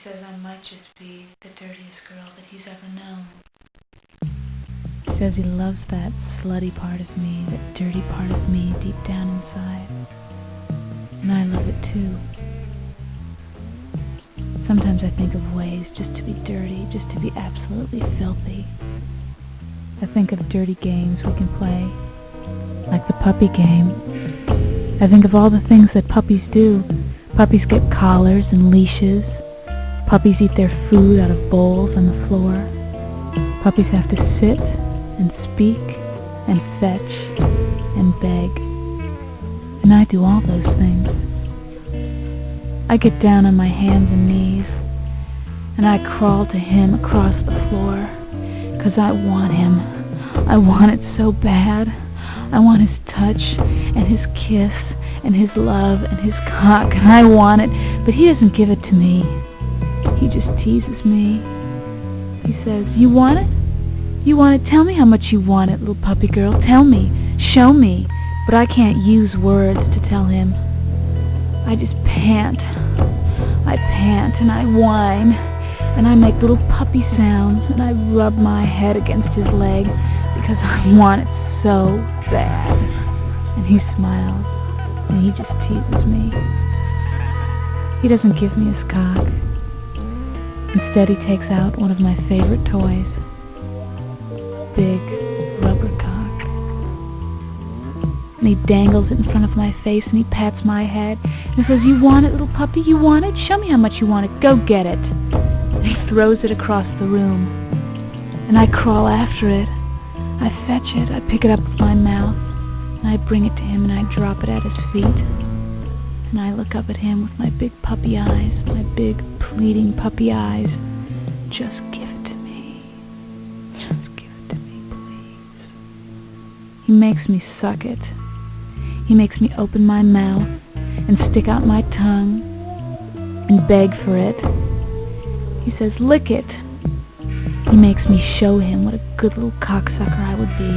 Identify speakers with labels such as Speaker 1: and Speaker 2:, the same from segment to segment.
Speaker 1: says I might just be the dirtiest girl that he's ever known. He says he loves that slutty part of me, that dirty part of me deep down inside. And I love it too. Sometimes I think of ways just to be dirty, just to be absolutely filthy. I think of dirty games we can play, like the puppy game. I think of all the things that puppies do. Puppies get collars and leashes. Puppies eat their food out of bowls on the floor. Puppies have to sit and speak and fetch and beg. And I do all those things. I get down on my hands and knees and I crawl to him across the floor, 'cause I want him. I want it so bad. I want his touch and his kiss and his love and his cock, and I want it, but he doesn't give it to me. He just teases me. He says, "You want it? You want it? Tell me how much you want it, little puppy girl. Tell me. Show me." But I can't use words to tell him. I just pant. I pant and I whine, and I make little puppy sounds, and I rub my head against his leg because I want it so bad. And he smiles, and he just teases me. He doesn't give me his cock. Instead, he takes out one of my favorite toys, big rubber cock. And he dangles it in front of my face, and he pats my head, and he says, "You want it, little puppy? You want it? Show me how much you want it. Go get it." And he throws it across the room, and I crawl after it. I fetch it, I pick it up with my mouth, and I bring it to him, and I drop it at his feet. And I look up at him with my big puppy eyes, my big pleading puppy eyes. "Just give it to me. Just give it to me, please." He makes me suck it. He makes me open my mouth and stick out my tongue and beg for it. He says, "Lick it." He makes me show him what a good little cocksucker I would be.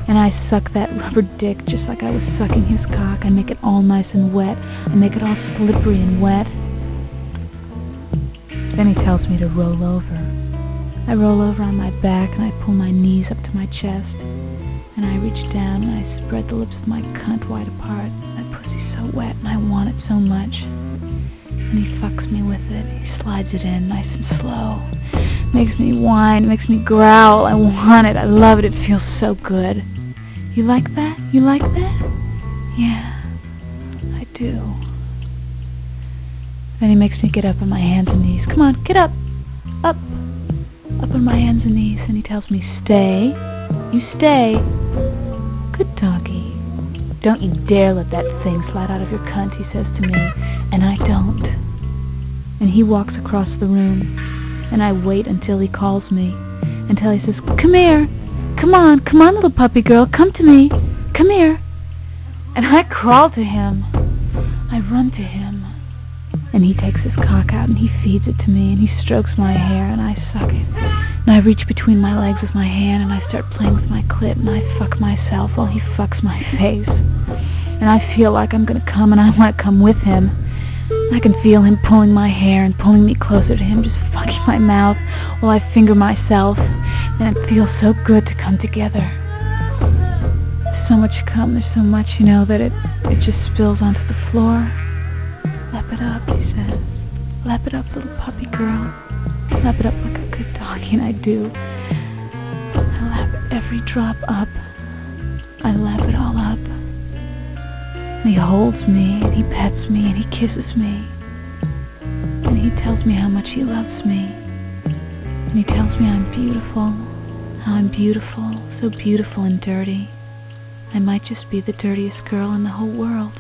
Speaker 1: And I suck that rubber dick just like I was sucking his cock. I make it all nice and wet. I make it all slippery and wet. Then he tells me to roll over. I roll over on my back and I pull my knees up to my chest. And I reach down and I spread the lips of my cunt wide apart. That pussy's so wet and I want it so much. And he fucks me with it. He slides it in nice and slow. Makes me whine, makes me growl. I want it. I love it. It feels so good. You like that? You like that? Yeah, I do. Then he makes me get up on my hands and knees. "Come on, get up. Up. Up on my hands and knees." And he tells me, "Stay. You stay. Good doggy. Don't you dare let that thing slide out of your cunt," he says to me. And I don't. And he walks across the room. And I wait until he calls me. Until he says, "Come here. Come on, little puppy girl. Come to me. Come here." And I crawl to him. I run to him. And he takes his cock out and he feeds it to me and he strokes my hair and I suck it. And I reach between my legs with my hand and I start playing with my clit and I fuck myself while he fucks my face. And I feel like I'm gonna come and I want to come with him. I can feel him pulling my hair and pulling me closer to him, just fucking my mouth while I finger myself. And it feels so good to come together. There's so much cum, there's so much, that it just spills onto the floor. "Lap it up," he says. "Lap it up, little puppy girl. Lap it up like a good doggy," and I do. I lap every drop up. I lap it all up. And he holds me, and he pets me, and he kisses me. And he tells me how much he loves me. And he tells me I'm beautiful, how I'm beautiful, so beautiful and dirty. I might just be the dirtiest girl in the whole world.